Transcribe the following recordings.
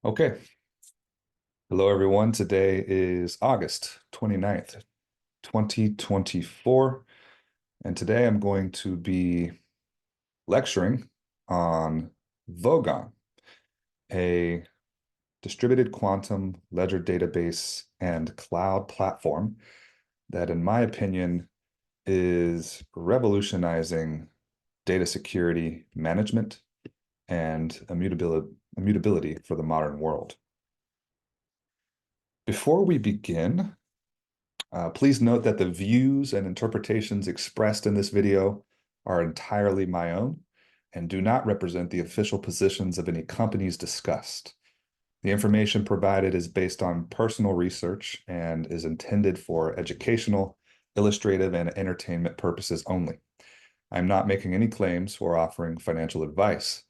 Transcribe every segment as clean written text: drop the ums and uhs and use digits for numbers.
Okay. Hello, everyone. Today is August 29th, 2024. And today I'm going to be lecturing on Vogon, a distributed quantum ledger database and cloud platform that, in my opinion, is revolutionizing data security management and immutability for the modern world. Before we begin, please note that the views and interpretations expressed in this video are entirely my own and do not represent the official positions of any companies discussed. The information provided is based on personal research and is intended for educational, illustrative, and entertainment purposes only. I'm not making any claims or offering financial advice.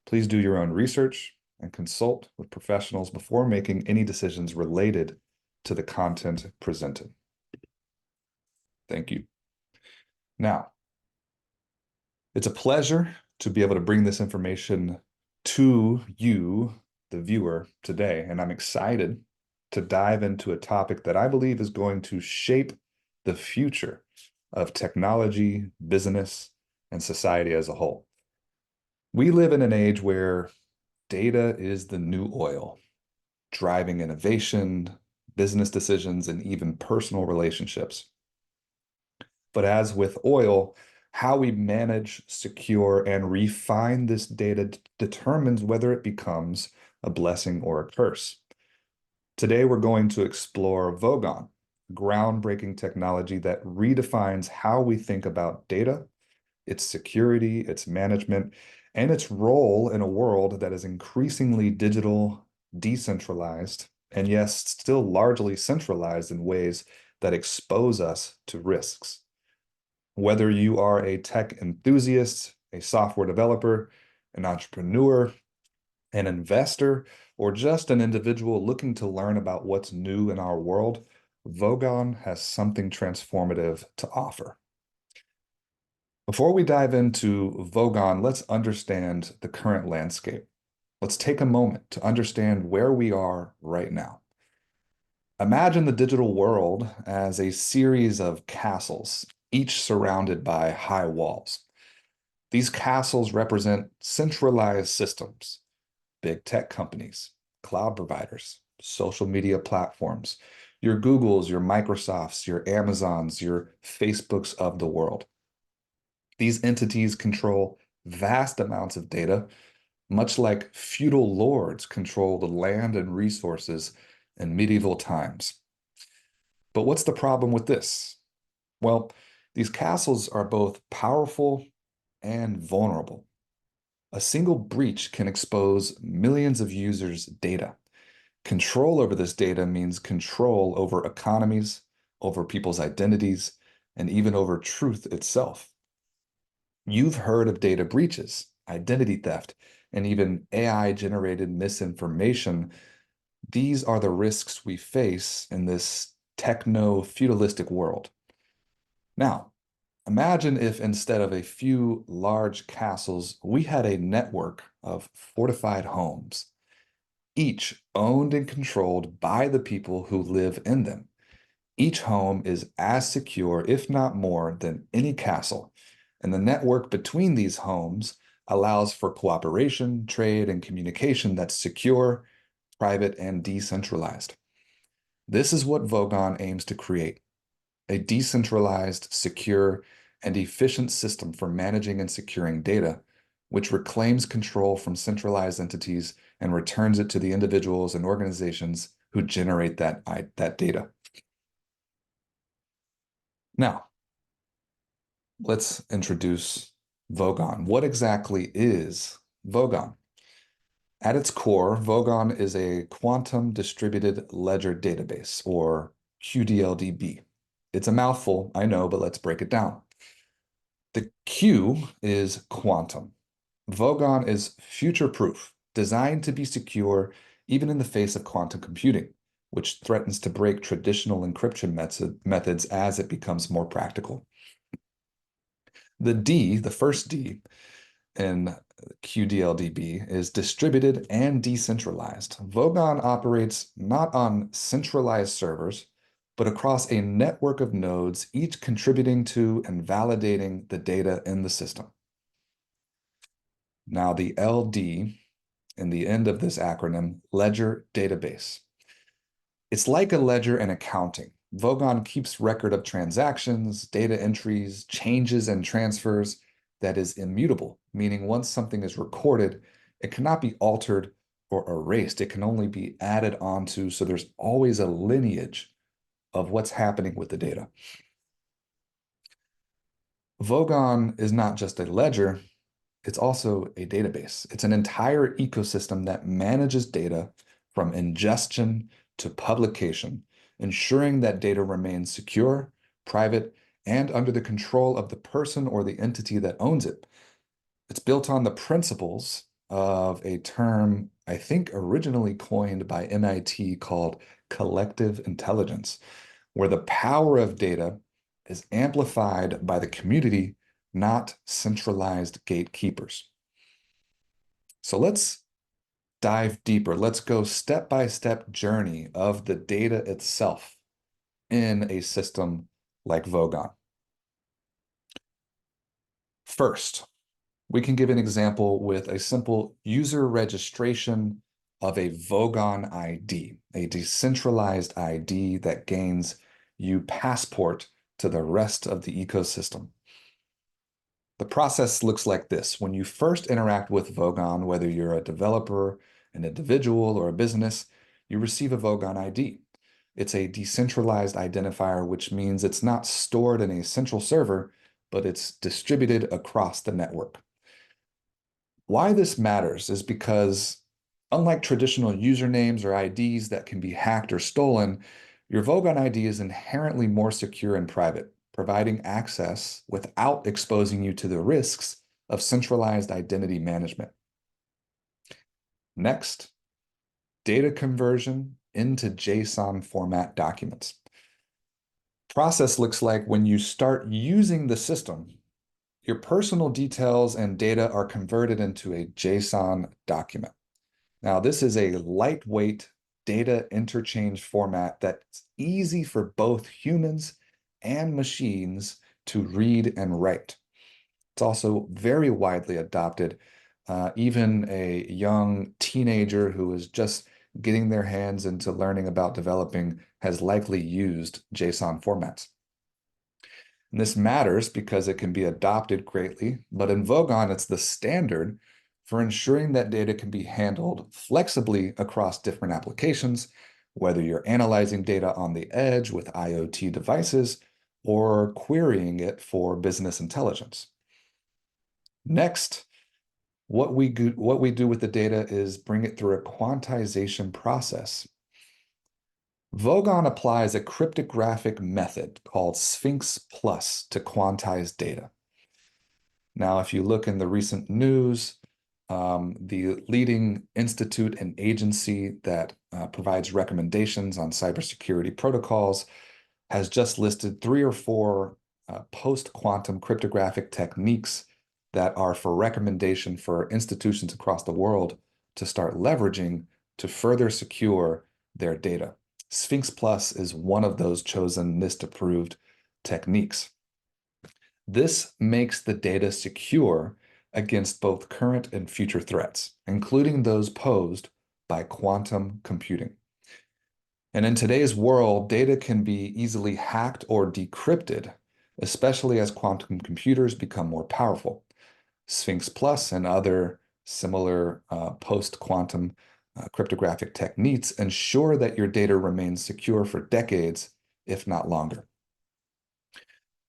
Please do your own research and consult with professionals before making any decisions related to the content presented. Thank you. Now, it's a pleasure to be able to bring this information to you, the viewer, today, and I'm excited to dive into a topic that I believe is going to shape the future of technology, business, and society as a whole. We live in an age where data is the new oil, driving innovation, business decisions, and even personal relationships. But as with oil, how we manage, secure, and refine this data determines whether it becomes a blessing or a curse. Today, we're going to explore Vogon, groundbreaking technology that redefines how we think about data, its security, its management, and its role in a world that is increasingly digital, decentralized, and yes, still largely centralized in ways that expose us to risks. Whether you are a tech enthusiast, a software developer, an entrepreneur, an investor, or just an individual looking to learn about what's new in our world, Vogon has something transformative to offer. Before we dive into Vogon, let's understand the current landscape. Let's take a moment to understand where we are right now. Imagine the digital world as a series of castles, each surrounded by high walls. These castles represent centralized systems, big tech companies, cloud providers, social media platforms, your Googles, your Microsofts, your Amazons, your Facebooks of the world. These entities control vast amounts of data, much like feudal lords control the land and resources in medieval times. But what's the problem with this? Well, these castles are both powerful and vulnerable. A single breach can expose millions of users' data. Control over this data means control over economies, over people's identities, and even over truth itself. You've heard of data breaches, identity theft, and even AI-generated misinformation. These are the risks we face in this techno-feudalistic world. Now, imagine if instead of a few large castles, we had a network of fortified homes, each owned and controlled by the people who live in them. Each home is as secure, if not more, than any castle, and the network between these homes allows for cooperation, trade, and communication that's secure, private, and decentralized. This is what Vogon aims to create: a decentralized, secure, and efficient system for managing and securing data, which reclaims control from centralized entities and returns it to the individuals and organizations who generate that data. Now, let's introduce Vogon. What exactly is Vogon? At its core, Vogon is a quantum distributed ledger database, or QDLDB. It's a mouthful, I know, but let's break it down. The Q is quantum. Vogon is future-proof, designed to be secure even in the face of quantum computing, which threatens to break traditional encryption methods as it becomes more practical. The D, the first D, in QDLDB is distributed and decentralized. Vogon operates not on centralized servers, but across a network of nodes, each contributing to and validating the data in the system. Now, the LD in the end of this acronym, ledger database. It's like a ledger in accounting. Vogon keeps record of transactions, data entries, changes, and transfers that is immutable, meaning once something is recorded, it cannot be altered or erased. It can only be added onto, so there's always a lineage of what's happening with the data. Vogon is not just a ledger, it's also a database. It's an entire ecosystem that manages data from ingestion to publication, ensuring that data remains secure, private, and under the control of the person or the entity that owns it. It's built on the principles of a term, I think originally coined by MIT, called collective intelligence, where the power of data is amplified by the community, not centralized gatekeepers. So let's dive deeper. Let's go step-by-step journey of the data itself in a system like Vogon. First, we can give an example with a simple user registration of a Vogon ID, a decentralized ID that gains you passport to the rest of the ecosystem. The process looks like this. When you first interact with Vogon, whether you're a developer, an individual, or a business, you receive a Vogon ID. It's a decentralized identifier, which means it's not stored in a central server, but it's distributed across the network. Why this matters is because, unlike traditional usernames or IDs that can be hacked or stolen, your Vogon ID is inherently more secure and private, providing access without exposing you to the risks of centralized identity management. Next, data conversion into JSON format documents. Process looks like when you start using the system, your personal details and data are converted into a JSON document. Now, this is a lightweight data interchange format that's easy for both humans and machines to read and write. It's also very widely adopted. Even a young teenager who is just getting their hands into learning about developing has likely used JSON formats. And this matters because it can be adopted greatly, but in Vogon, it's the standard for ensuring that data can be handled flexibly across different applications, whether you're analyzing data on the edge with IoT devices or querying it for business intelligence. Next, what we do with the data is bring it through a quantization process. Vogon applies a cryptographic method called Sphinx Plus to quantize data. Now, if you look in the recent news, the leading institute and agency that provides recommendations on cybersecurity protocols has just listed 3 or 4 post-quantum cryptographic techniques that are for recommendation for institutions across the world to start leveraging to further secure their data. Sphinx Plus is one of those chosen NIST-approved techniques. This makes the data secure against both current and future threats, including those posed by quantum computing. And in today's world, data can be easily hacked or decrypted, especially as quantum computers become more powerful. Sphinx Plus and other similar post-quantum cryptographic techniques ensure that your data remains secure for decades, if not longer.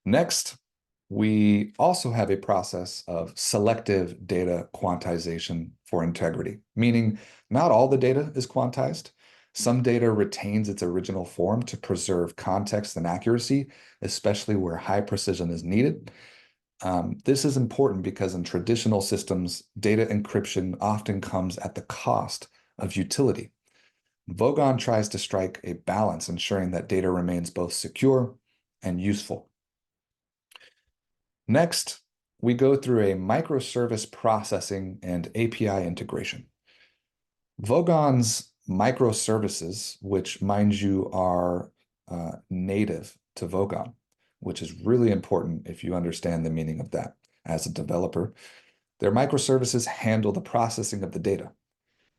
Next, we also have a process of selective data quantization for integrity, meaning not all the data is quantized. Some data retains its original form to preserve context and accuracy, especially where high precision is needed. This is important because in traditional systems, data encryption often comes at the cost of utility. Vogon tries to strike a balance, ensuring that data remains both secure and useful. Next, we go through a microservice processing and API integration. Vogon's microservices, which mind you are native to Vogon, which is really important if you understand the meaning of that as a developer. Their microservices handle the processing of the data.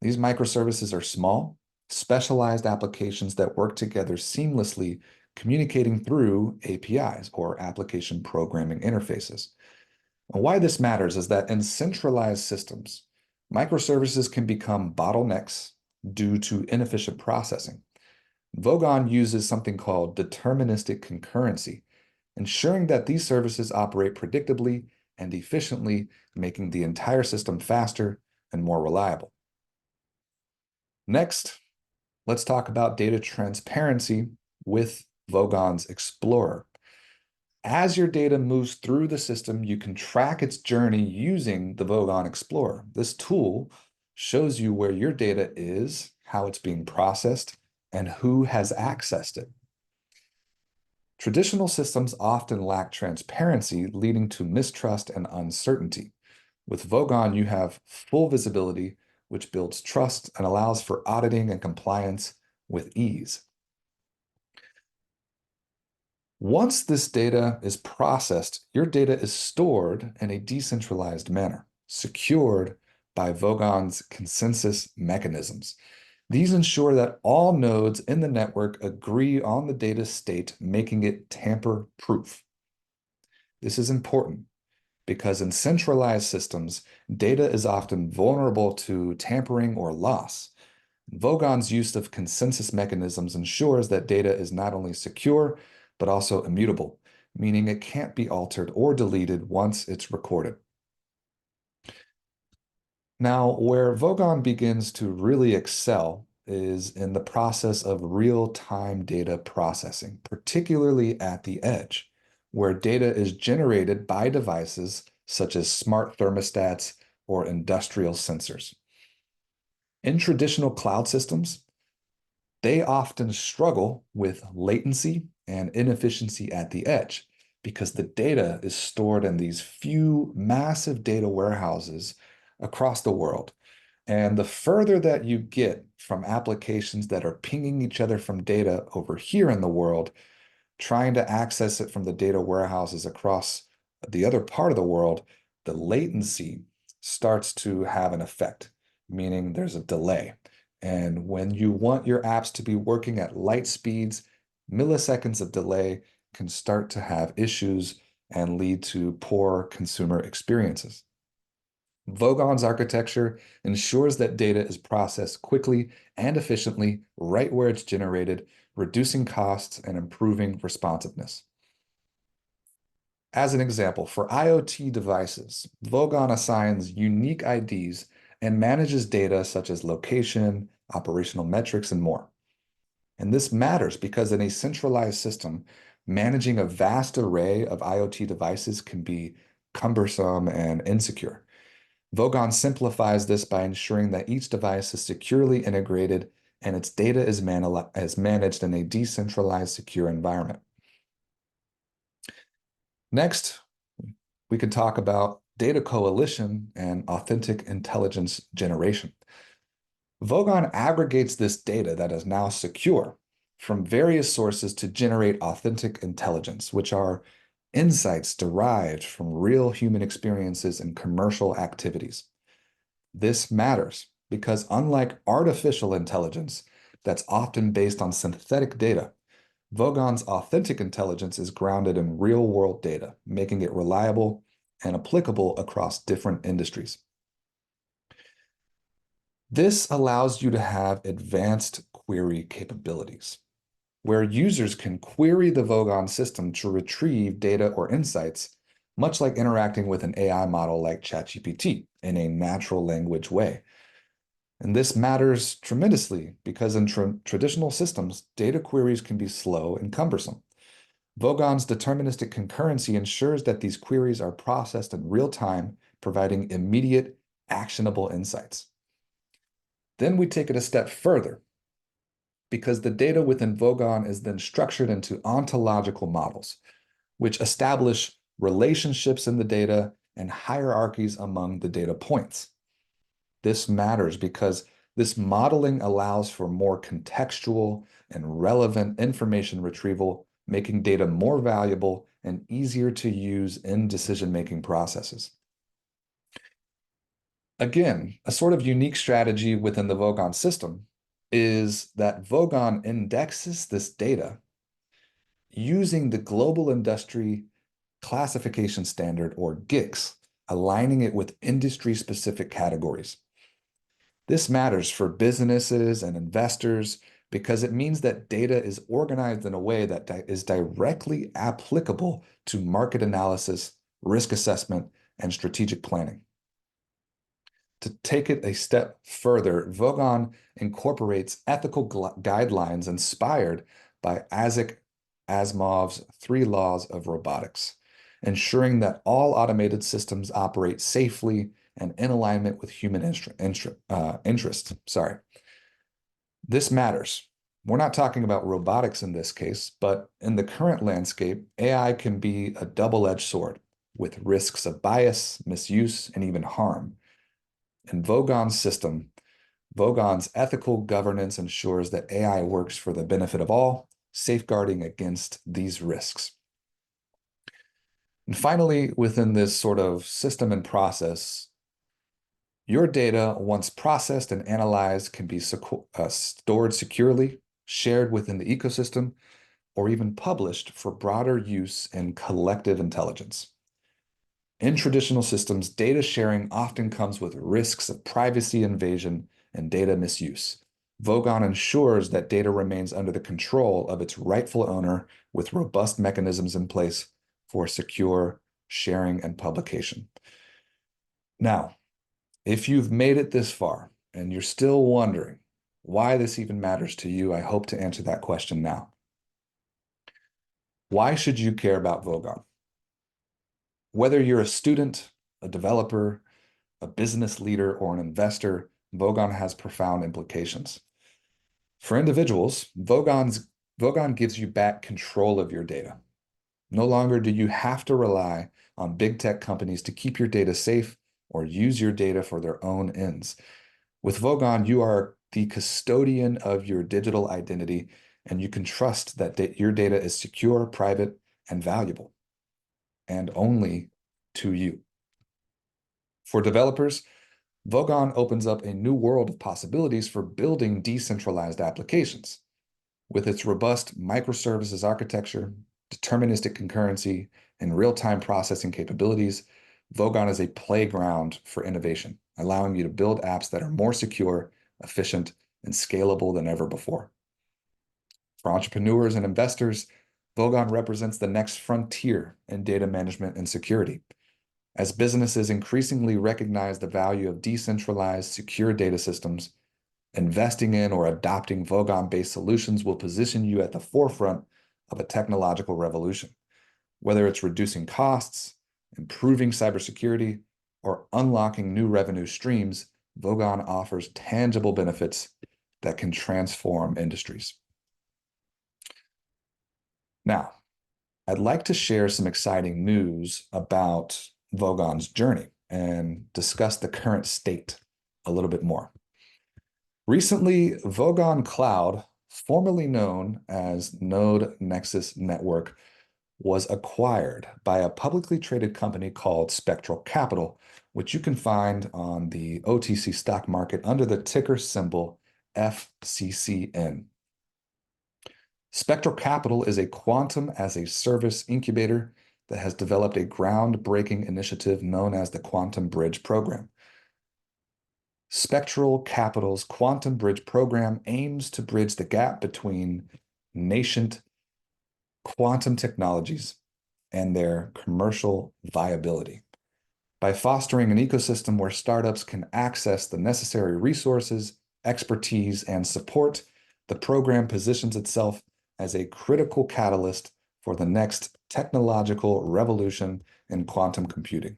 These microservices are small, specialized applications that work together seamlessly, communicating through APIs or application programming interfaces. And why this matters is that in centralized systems, microservices can become bottlenecks due to inefficient processing. Vogon uses something called deterministic concurrency, ensuring that these services operate predictably and efficiently, making the entire system faster and more reliable. Next, let's talk about data transparency with Vogon's Explorer. As your data moves through the system, you can track its journey using the Vogon Explorer. This tool shows you where your data is, how it's being processed, and who has accessed it. Traditional systems often lack transparency, leading to mistrust and uncertainty. With Vogon, you have full visibility, which builds trust and allows for auditing and compliance with ease. Once this data is processed, your data is stored in a decentralized manner, secured by Vogon's consensus mechanisms. These ensure that all nodes in the network agree on the data state, making it tamper-proof. This is important because in centralized systems, data is often vulnerable to tampering or loss. Vogon's use of consensus mechanisms ensures that data is not only secure, but also immutable, meaning it can't be altered or deleted once it's recorded. Now, where Vogon begins to really excel is in the process of real-time data processing, particularly at the edge, where data is generated by devices such as smart thermostats or industrial sensors. In traditional cloud systems, they often struggle with latency and inefficiency at the edge because the data is stored in these few massive data warehouses across the world. And the further that you get from applications that are pinging each other from data over here in the world, trying to access it from the data warehouses across the other part of the world, the latency starts to have an effect, meaning there's a delay. And when you want your apps to be working at light speeds, milliseconds of delay can start to have issues and lead to poor consumer experiences. Vogon's architecture ensures that data is processed quickly and efficiently right where it's generated, reducing costs and improving responsiveness. As an example, for IoT devices, Vogon assigns unique IDs and manages data such as location, operational metrics, and more. And this matters because in a centralized system, managing a vast array of IoT devices can be cumbersome and insecure. Vogon simplifies this by ensuring that each device is securely integrated and its data is managed in a decentralized, secure environment. Next, we can talk about data coalition and authentic intelligence generation. Vogon aggregates this data that is now secure from various sources to generate authentic intelligence, which are insights derived from real human experiences and commercial activities. This matters because unlike artificial intelligence that's often based on synthetic data, Vogon's authentic intelligence is grounded in real-world data, making it reliable and applicable across different industries. This allows you to have advanced query capabilities, where users can query the Vogon system to retrieve data or insights, much like interacting with an AI model like ChatGPT in a natural language way. And this matters tremendously because in traditional systems, data queries can be slow and cumbersome. Vogon's deterministic concurrency ensures that these queries are processed in real time, providing immediate, actionable insights. Then we take it a step further because the data within Vogon is then structured into ontological models, which establish relationships in the data and hierarchies among the data points. This matters because this modeling allows for more contextual and relevant information retrieval, making data more valuable and easier to use in decision-making processes. Again, a sort of unique strategy within the Vogon system is that Vogon indexes this data using the Global Industry Classification Standard, or GICS, aligning it with industry-specific categories. This matters for businesses and investors because it means that data is organized in a way that is directly applicable to market analysis, risk assessment, and strategic planning. To take it a step further, Vogon incorporates ethical guidelines inspired by Isaac Asimov's 3 laws of robotics, ensuring that all automated systems operate safely and in alignment with human interests. This matters. We're not talking about robotics in this case, but in the current landscape, AI can be a double-edged sword with risks of bias, misuse, and even harm. In Vogon's system, Vogon's ethical governance ensures that AI works for the benefit of all, safeguarding against these risks. And finally, within this sort of system and process, your data, once processed and analyzed, can be stored securely, shared within the ecosystem, or even published for broader use in collective intelligence. In traditional systems, data sharing often comes with risks of privacy invasion and data misuse. Vogon ensures that data remains under the control of its rightful owner with robust mechanisms in place for secure sharing and publication. Now, if you've made it this far and you're still wondering why this even matters to you, I hope to answer that question now. Why should you care about Vogon? Whether you're a student, a developer, a business leader, or an investor, Vogon has profound implications. For individuals, Vogon gives you back control of your data. No longer do you have to rely on big tech companies to keep your data safe or use your data for their own ends. With Vogon, you are the custodian of your digital identity, and you can trust that your data is secure, private, and valuable, and only to you. For developers, Vogon opens up a new world of possibilities for building decentralized applications. With its robust microservices architecture, deterministic concurrency, and real-time processing capabilities, Vogon is a playground for innovation, allowing you to build apps that are more secure, efficient, and scalable than ever before. For entrepreneurs and investors, Vogon represents the next frontier in data management and security. As businesses increasingly recognize the value of decentralized, secure data systems, investing in or adopting Vogon-based solutions will position you at the forefront of a technological revolution. Whether it's reducing costs, improving cybersecurity, or unlocking new revenue streams, Vogon offers tangible benefits that can transform industries. Now, I'd like to share some exciting news about Vogon's journey and discuss the current state a little bit more. Recently, Vogon Cloud, formerly known as Node Nexus Network, was acquired by a publicly traded company called Spectral Capital, which you can find on the OTC stock market under the ticker symbol fccn. Spectral Capital is a quantum-as-a-service incubator that has developed a groundbreaking initiative known as the Quantum Bridge Program. Spectral Capital's Quantum Bridge Program aims to bridge the gap between nascent quantum technologies and their commercial viability. By fostering an ecosystem where startups can access the necessary resources, expertise, and support, the program positions itself as a critical catalyst for the next technological revolution in quantum computing.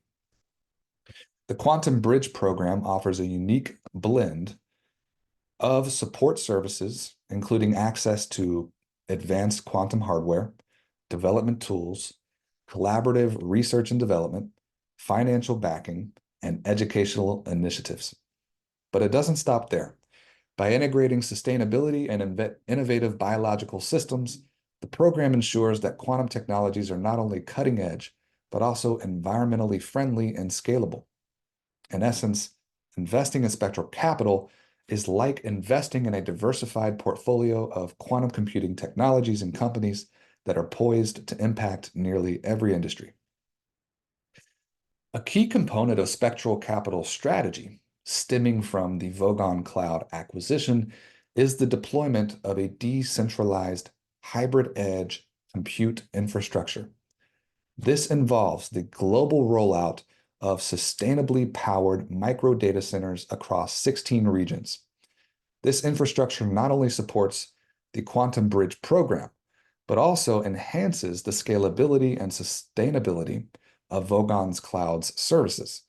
The Quantum Bridge Program offers a unique blend of support services, including access to advanced quantum hardware, development tools, collaborative research and development, financial backing, and educational initiatives. But it doesn't stop there. By integrating sustainability and innovative biological systems, the program ensures that quantum technologies are not only cutting edge, but also environmentally friendly and scalable. In essence, investing in Spectral Capital is like investing in a diversified portfolio of quantum computing technologies and companies that are poised to impact nearly every industry. A key component of Spectral Capital's strategy, stemming from the Vogon Cloud acquisition, is the deployment of a decentralized hybrid edge compute infrastructure. This involves the global rollout of sustainably powered micro data centers across 16 regions. This infrastructure not only supports the Quantum Bridge program, but also enhances the scalability and sustainability of Vogon's cloud's services,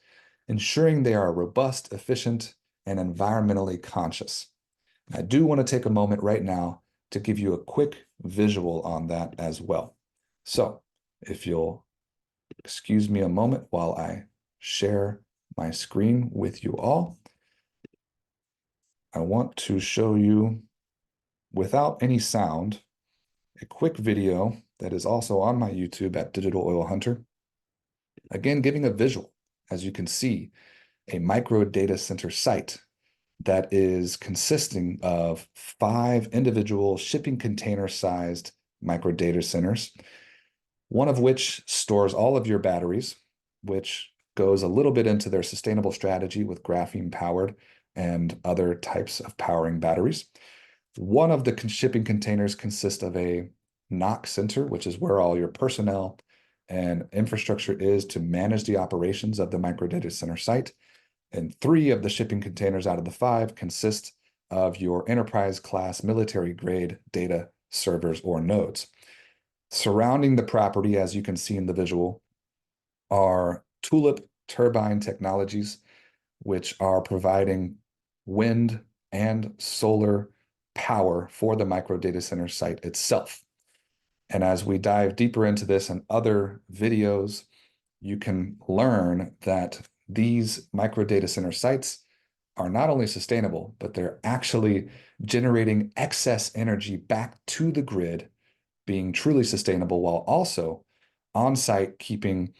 ensuring they are robust, efficient, and environmentally conscious. I do want to take a moment right now to give you a quick visual on that as well. So if you'll excuse me a moment while I share my screen with you all, I want to show you, without any sound, a quick video that is also on my YouTube at Digital Oil Hunter. Again, giving a visual, as you can see, a micro data center site that is consisting of 5 individual shipping container-sized micro data centers, one of which stores all of your batteries, which goes a little bit into their sustainable strategy with graphene powered and other types of powering batteries. One of the shipping containers consists of a NOC center, which is where all your personnel and infrastructure is to manage the operations of the micro data center site. And 3 of the shipping containers out of the 5 consist of your enterprise class military grade data servers or nodes. Surrounding the property, as you can see in the visual, are Tulip turbine technologies, which are providing wind and solar power for the micro data center site itself. And as we dive deeper into this and other videos, you can learn that these micro data center sites are not only sustainable, but they're actually generating excess energy back to the grid, being truly sustainable, while also on-site keeping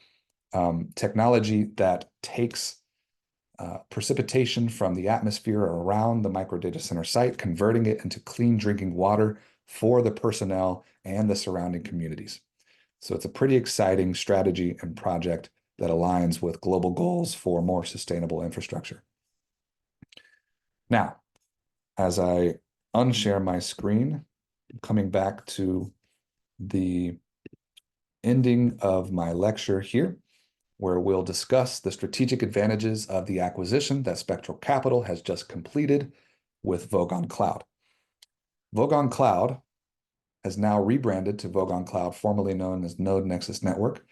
technology that takes precipitation from the atmosphere around the micro data center site, converting it into clean drinking water for the personnel and the surrounding communities. So it's a pretty exciting strategy and project that aligns with global goals for more sustainable infrastructure. Now, as I unshare my screen, coming back to the ending of my lecture here, where we'll discuss the strategic advantages of the acquisition that Spectral Capital has just completed with Vogon Cloud. Vogon Cloud has now rebranded to Vogon Cloud, formerly known as Node Nexus Network,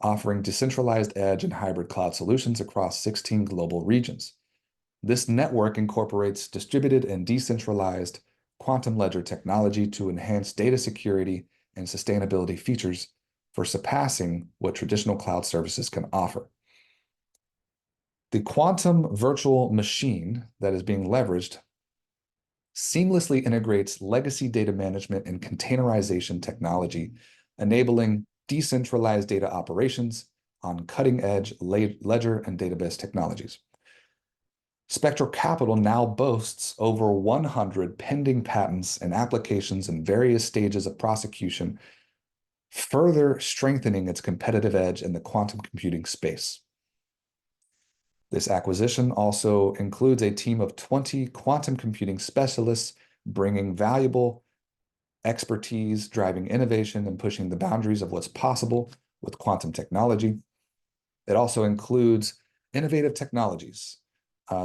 offering decentralized edge and hybrid cloud solutions across 16 global regions. This network incorporates distributed and decentralized quantum ledger technology to enhance data security and sustainability features for surpassing what traditional cloud services can offer. The quantum virtual machine that is being leveraged seamlessly integrates legacy data management and containerization technology, enabling decentralized data operations on cutting-edge ledger and database technologies. Spectral Capital now boasts over 100 pending patents and applications in various stages of prosecution, further strengthening its competitive edge in the quantum computing space. This acquisition also includes a team of 20 quantum computing specialists, bringing valuable expertise, driving innovation, and pushing the boundaries of what's possible with quantum technology. It also includes innovative technologies,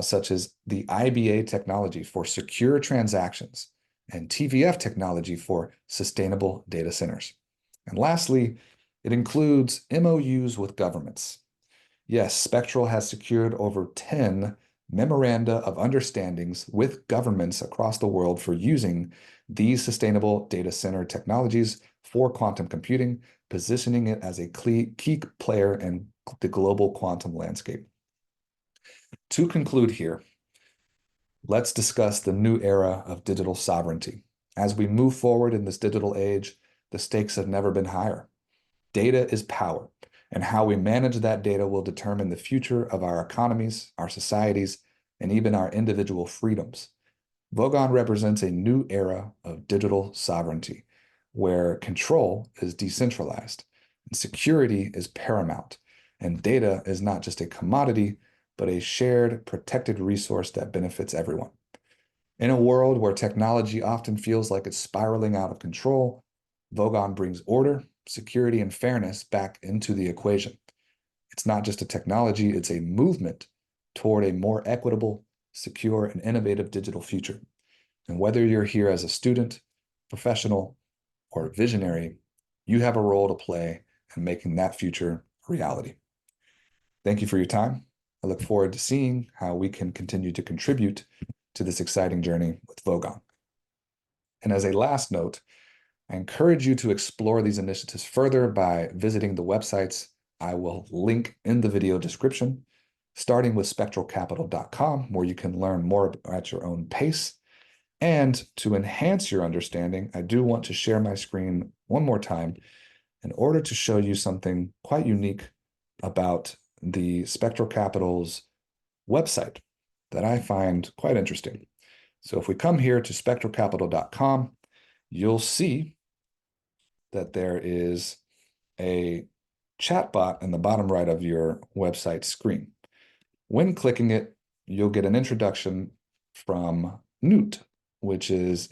such as the IBA technology for secure transactions and TVF technology for sustainable data centers. And lastly, it includes MOUs with governments. Yes, Spectral has secured over 10 memoranda of understandings with governments across the world for using these sustainable data center technologies for quantum computing, positioning it as a key player in the global quantum landscape. To conclude here, let's discuss the new era of digital sovereignty. As we move forward in this digital age, the stakes have never been higher. Data is power, and how we manage that data will determine the future of our economies, our societies, and even our individual freedoms. Vogon represents a new era of digital sovereignty, where control is decentralized, and security is paramount, and data is not just a commodity, but a shared, protected resource that benefits everyone. In a world where technology often feels like it's spiraling out of control, Vogon brings order, security, and fairness back into the equation. It's not just a technology, it's a movement toward a more equitable, secure, and innovative digital future. And whether you're here as a student, professional, or visionary, you have a role to play in making that future a reality. Thank you for your time. I look forward to seeing how we can continue to contribute to this exciting journey with Vogon. And as a last note, I encourage you to explore these initiatives further by visiting the websites I will link in the video description, starting with spectralcapital.com, where you can learn more at your own pace. And to enhance your understanding, I do want to share my screen one more time in order to show you something quite unique about the Spectral Capital's website that I find quite interesting. So if we come here to spectralcapital.com, you'll see that there is a chatbot in the bottom right of your website screen. When clicking it, you'll get an introduction from Newt, which is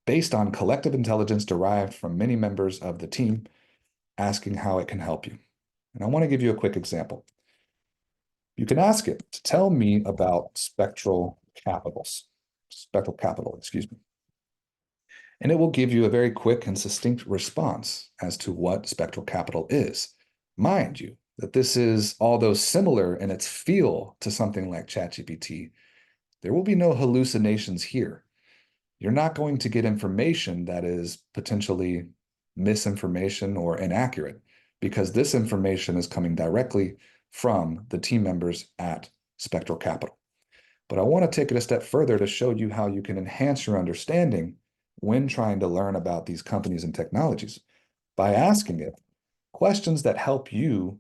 based on collective intelligence derived from many members of the team, asking how it can help you. And I want to give you a quick example. You can ask it to tell me about Spectral Capital, excuse me. And it will give you a very quick and succinct response as to what Spectral Capital is. Mind you, that this is, although similar in its feel to something like ChatGPT, there will be no hallucinations here. You're not going to get information that is potentially misinformation or inaccurate, because this information is coming directly from the team members at Spectral Capital. But I want to take it a step further to show you how you can enhance your understanding when trying to learn about these companies and technologies by asking it questions that help you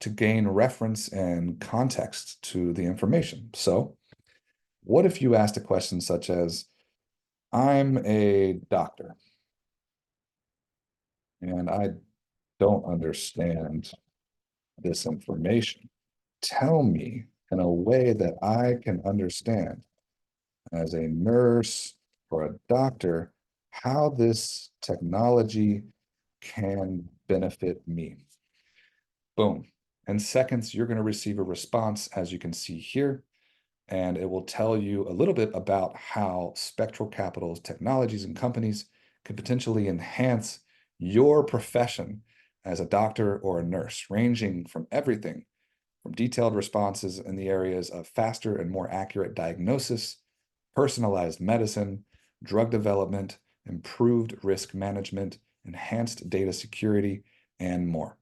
to gain reference and context to the information. So, what if you asked a question such as, I'm a doctor and I don't understand this information. Tell me in a way that I can understand as a nurse or a doctor how this technology can benefit me. Boom. In seconds, you're going to receive a response, as you can see here, and it will tell you a little bit about how Spectral Capital's technologies and companies could potentially enhance your profession as a doctor or a nurse, ranging from everything from detailed responses in the areas of faster and more accurate diagnosis, personalized medicine, drug development, improved risk management, enhanced data security, and more.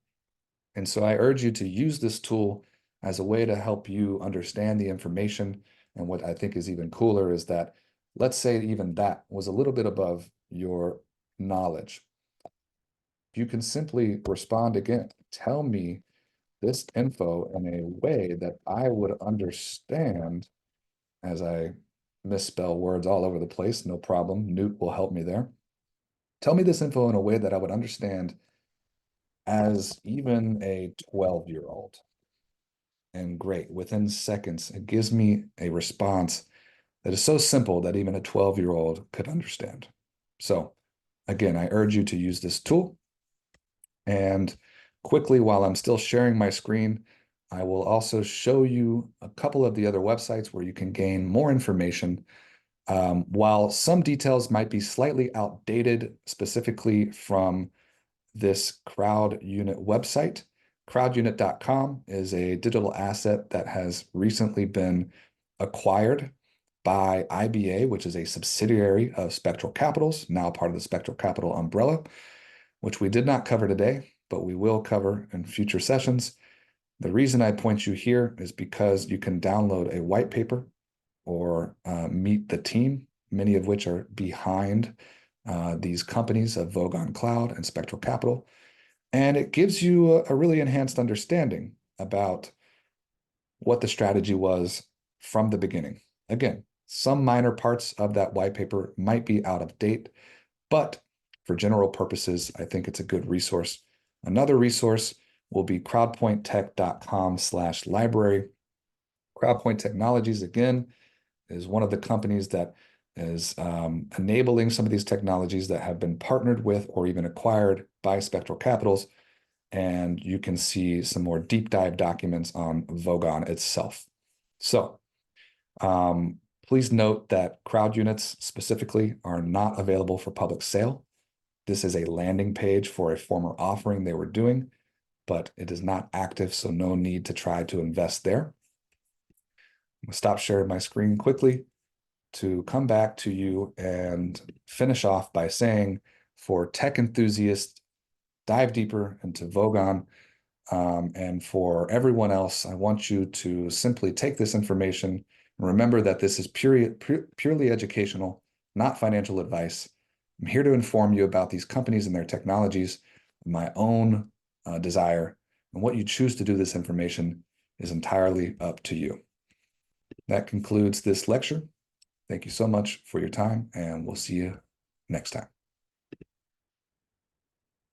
And so I urge you to use this tool as a way to help you understand the information. And what I think is even cooler is that, let's say even that was a little bit above your knowledge. You can simply respond again. Tell me this info in a way that I would understand, as I misspell words all over the place, no problem. Newt will help me there. Tell me this info in a way that I would understand as even a 12-year-old. And great, within seconds, it gives me a response that is so simple that even a 12-year-old could understand. So again, I urge you to use this tool. And quickly, while I'm still sharing my screen, I will also show you a couple of the other websites where you can gain more information. While some details might be slightly outdated, specifically from this Crwdunit website, Crwdunit.com is a digital asset that has recently been acquired by IBA, which is a subsidiary of Spectral Capitals, now part of the Spectral Capital umbrella, which we did not cover today, but we will cover in future sessions. The reason I point you here is because you can download a white paper or meet the team, many of which are behind these companies of Vogon Cloud and Spectral Capital. And it gives you a really enhanced understanding about what the strategy was from the beginning. Again, some minor parts of that white paper might be out of date, but for general purposes, I think it's a good resource. Another resource will be crowdpointtech.com/library. Crowdpoint Technologies, again, is one of the companies that is enabling some of these technologies that have been partnered with or even acquired by Spectral Capitals. And you can see some more deep dive documents on Vogon itself. So please note that crowd units specifically are not available for public sale. This is a landing page for a former offering they were doing, but it is not active, so no need to try to invest there. I'm going to stop sharing my screen quickly to come back to you and finish off by saying, for tech enthusiasts, dive deeper into Vogon. And for everyone else, I want you to simply take this information and remember that this is purely educational, not financial advice. I'm here to inform you about these companies and their technologies, my own desire, and what you choose to do with this information is entirely up to you. That concludes this lecture. Thank you so much for your time, and we'll see you next time.